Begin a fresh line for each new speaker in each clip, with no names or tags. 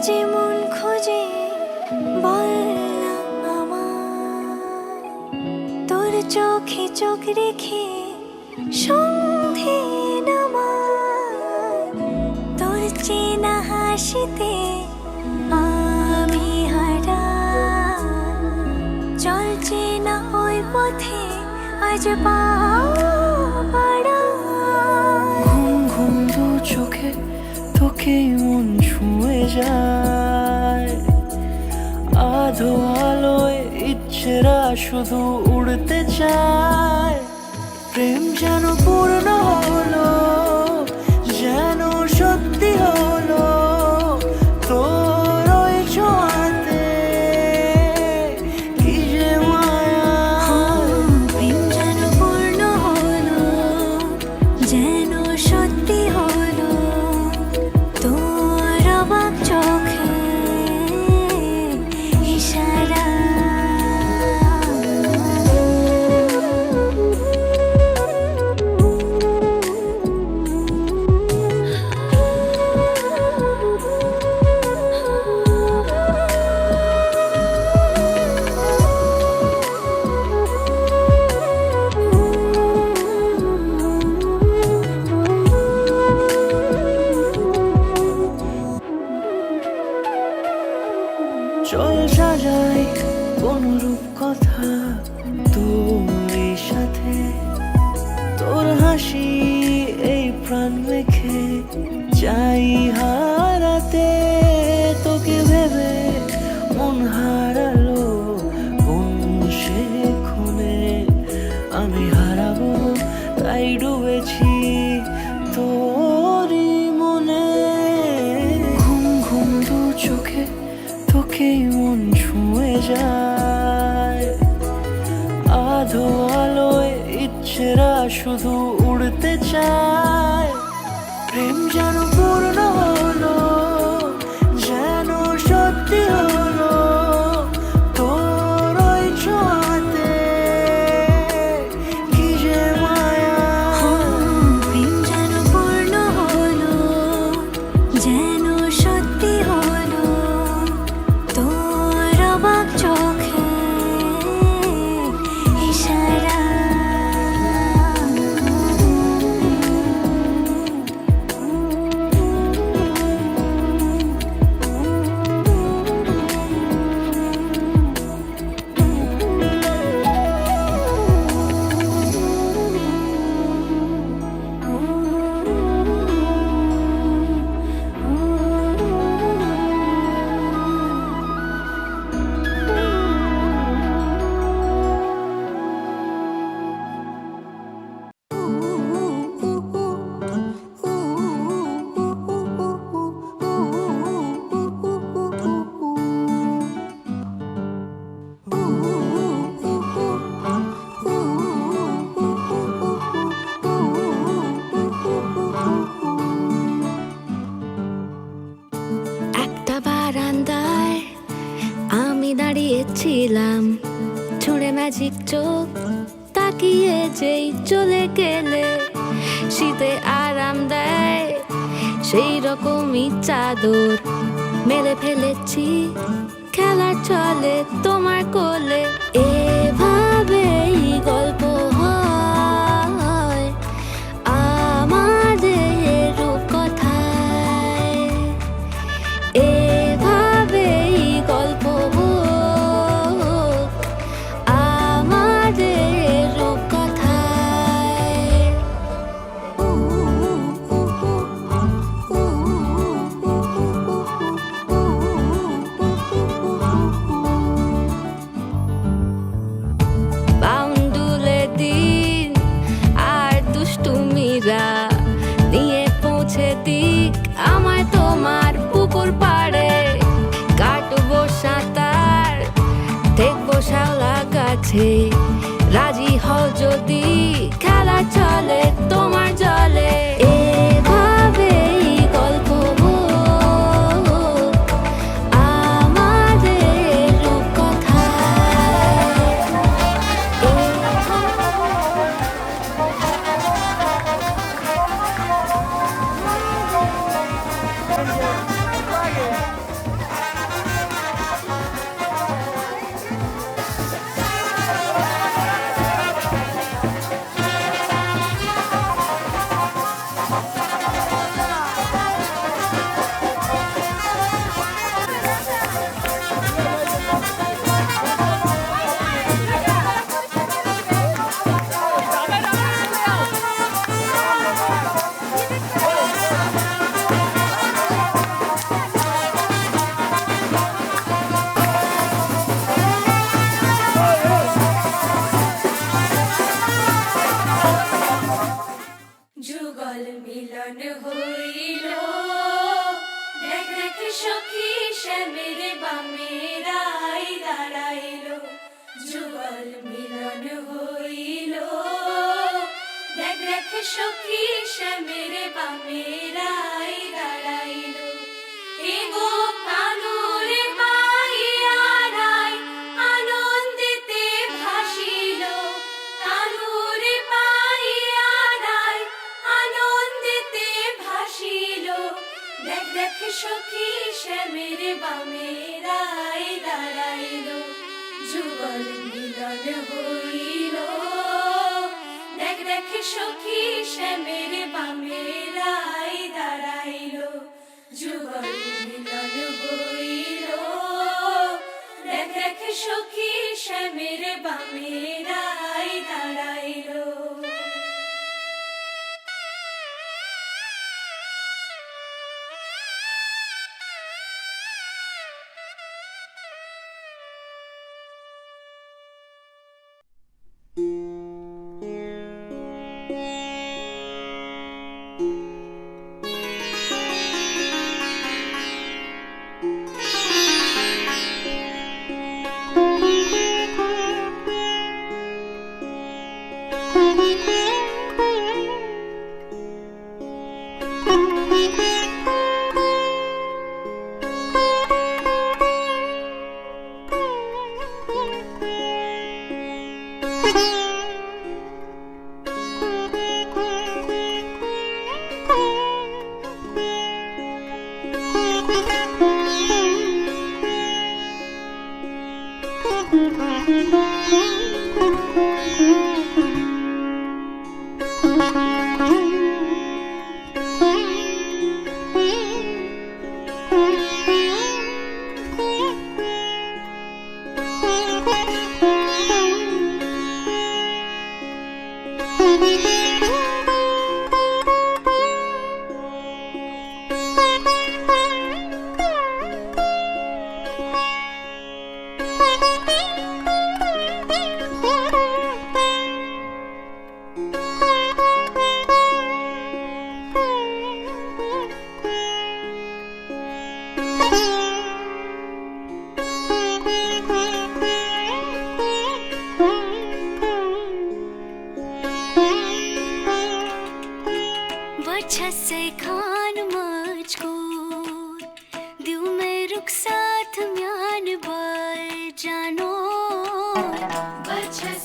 যে মন খোঁজে বল না আমায়, তোর চোখে চোখ রেখে সন্ধে নামায়, তোর চেনা হাসিতে আমি হারাই, চল চেনা ওই পথে আজ পা বাড়াই।
ঘুম ঘুম দু চোখে তোকেই মন ছুঁয়ে যায়, আধো আলোয় ইচ্ছেরা শুধু উড়তে চায়। প্রেম যেন পূর্ণ হলো, যেন সত্যি হলো, তোর ওই ছোঁয়াতে কি যে মায়া।
প্রেম যেন পূর্ণ হলো, যেন সত্যি হলো, তোর অবাক চোখে ইশারা।
চল সাজাই কোন রূপ কথা তোর সাথে, তোর হাসি এই প্রাণ মেখে চাই হারাতে। তোকে ভেবে মন হারালো কোন সে ক্ষণে, আমি হারাবো তাই ডুবেছি তোরই মনে। ঘুম ঘুম দু চোখে তোকেই মন ছুঁয়ে যায়, আধো আলোয় ইচ্ছেরা শুধু উড়তে চায়। প্রেম যেন পূর্ণ হলো, যেন সত্যি হলো, তোর ওই ছোঁয়াতে কি যে মায়া।
প্রেম যেন পূর্ণ হলো, যেন সত্যি হলো, তোর অবাক চোখে ইশারা। একটা বারান্দায় আমি দাঁড়িয়েছিলাম, ছুঁড়ে ম্যাজিক চোখ তাকিয়ে যেই চলে গেলে, শীতে আরাম দেয় সেই রকমই চাদর মেলে ফেলেছি, খেলা চলে তোমার কোলে। এভাবেই গল্প হয় আমাদের রূপকথায়, এভাবেই গল্প হোক আমাদের রূপকথায়। বাউন্ডুলে দিন আর দুষ্টুমিরা নিয়ে পৌঁছে দিক আমায় তোমার পুকুর পাড়ে, কাটবো সাঁতার দেখবো শাওলা গাছে, রাজি হও যদি খেলা চলে তোমার জলে। এভাবেই গল্প হোক আমাদের রূপকথায়। যুগল মিলন হইল দেখ দেখ সখী শ্যামের বামেরাই দাঁড়াইল যুগল মিলন হইল দেখ দেখ সখী শ্যামের বামেরাই দাঁড়াইল এগো কানুরে পাইয়ারাই আনন্দিতে ভাসিল কানুরে পাইয়ারাই আনন্দিতে ভাসিল দেখ দেখ সখী শ্যামের বামেরাই দাঁড়াইল যুগল মিলন হইল দেখ দেখ সখী শ্যামের বামেরাই দাঁড়াইল যুগল মিলন হইল দেখ দেখ সখী শ্যামের বামেরাই দাঁড়াইল
से खान मुझको दिल में रुख साथ म्यान बर जानो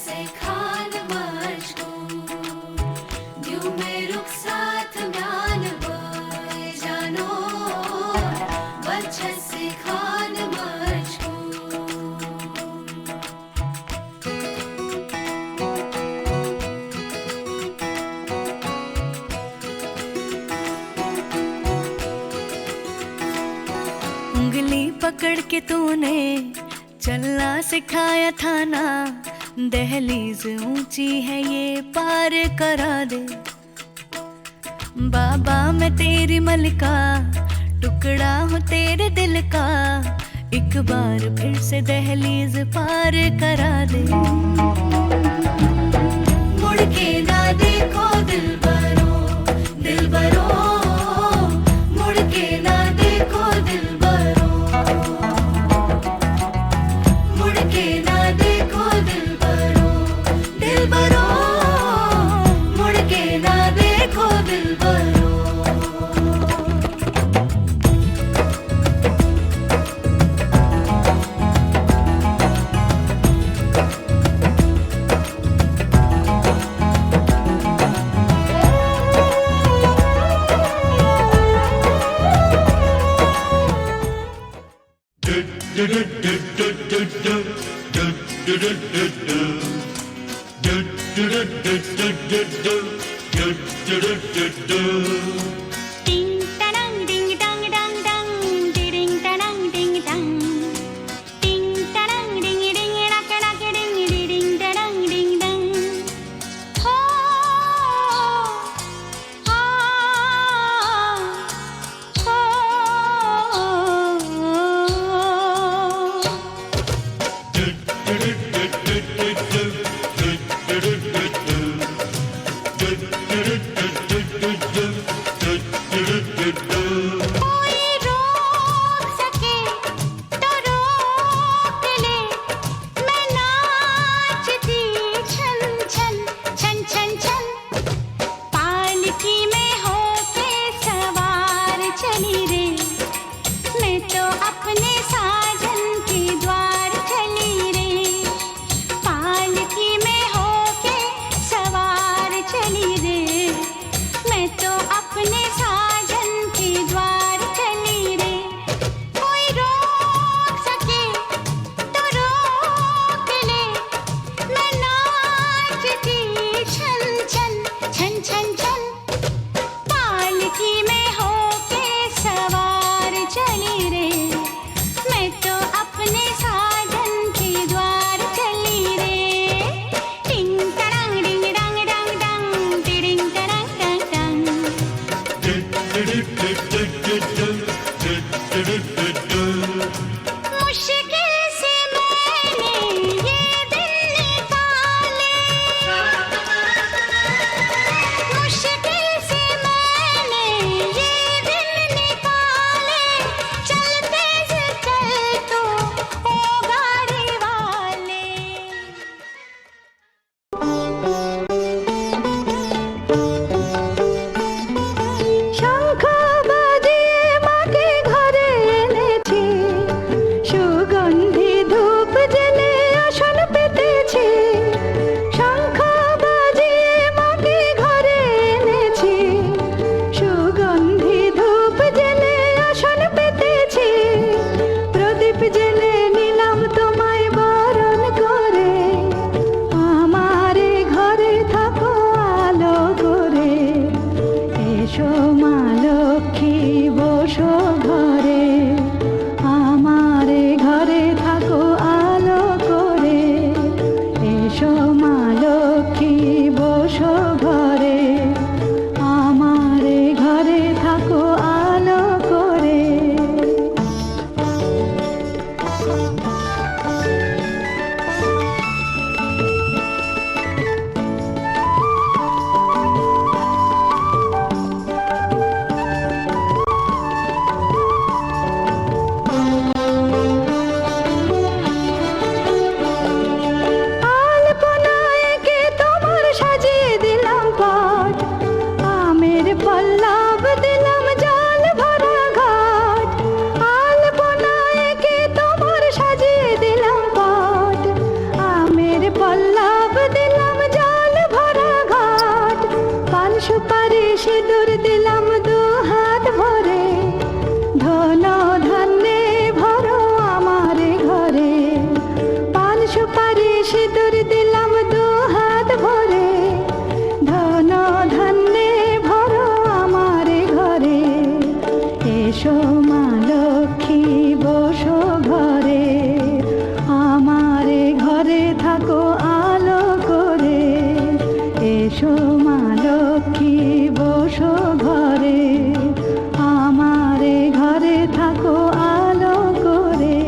से खान मुझको दिल में रुख साथ म्यान बर जानो से खान मुझको
उंगली पकड़ के तूने चलना सिखाया था ना दहलीज ऊंची है ये पार करा दे बाबा मैं तेरी मलिका टुकड़ा हूँ तेरे दिल का एक बार फिर से दहलीज पार करा दे
मुड़ के ना देखो दिलबरो दिलबरो मुड़ के ना देखो दिलबरो मुड़ के ना देखो दिलबरो दिलबरो मुड़ के ना देखो दिलबरो कोई रोक सके तो रोक ले, मैं नाचती छन छन छन छन छन। पालकी में होके सवार चली रे, मैं तो अपने साजन के द्वार चली रे। पालकी में होके सवार चली रे, मैं तो अपने साजन के द्वार चली रे। कोई रोक सके तो रोक ले, मैं नाचती छन छन छन छन छन। पालकी में होके सवार चली रे, मैं तो अपने साजन के द्वार चली रे। टिंग टरंग डिंग डंग डंग डंग, टिडिंग टरंग टंग टंग। मुश्किल से मैंने ये दिन निकाले, मुश्किल से मैंने ये दिन निकाले। चलते से चल तो ओ गाड़ी वाले।
শঙ্খ বাজিয়ে মাকে ঘরে এনেছি, সুগন্ধি ধূপ জেলে আসন পেতেছি। শঙ্খ বাজিয়ে মাকে ঘরে এনেছি, সুগন্ধি ধূপ জেলে আসন পেতেছি। প্রদীপ জেলে নিলাম তোমায় বরণ করে, আমারে ঘরে থাকো আলো করে। এসো মা লক্ষ্মী বসো ঘরে, আমারে ঘরে থাকো আলো করে। এসো মা লক্ষ্মী বসো ঘরে, আমারে ঘরে থাকো আলো করে। আলপনায় এঁকে তোমার সাজিয়ে দিলাম পট, আমের পল্লব দিলাম জল ভরা ঘাট। আলপনায় এঁকে তোমার সাজিয়ে দিলাম পট, আমের পল্লব দিলাম জল ভরা ঘাট। পান সুপারি সিঁদুর দিলাম দু হাত ভরে, ধন ধান্যে ভরো আমারে ঘরে। পান সুপারি সিঁদুর দিলাম দু হাত ভরে, ধন ধান্যে ভরো আমারে ঘরে। এসো মা লক্ষ্মী বসো ঘরে, আমারে ঘরে থাকো আলো করে। এসো মা লক্ষ্মী বসো ঘরে, আমারে ঘরে থাকো আলো করে।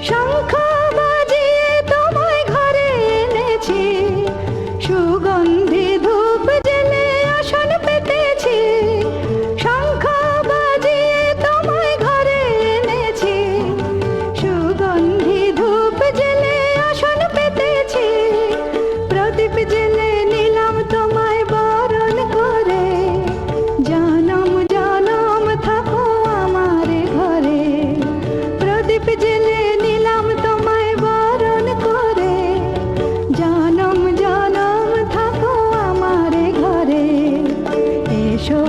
শঙ্খ বাজিয়ে তোমায় ঘরে এনেছি, সুগন্ধি ধূপ জেলে আসন পেতেছি। শঙ্খ বাজিয়ে তোমায় ঘরে এনেছি, সুগন্ধি ধূপ জেলে আসন পেতেছি। প্রদীপ জেলে নিলাম তোমায় বরণ করে, জনম জনম থাকো আমারে ঘরে। প্রদীপ জেলে নিলাম তোমায় বরণ করে, জনম জনম থাকো আমারে ঘরে। এসো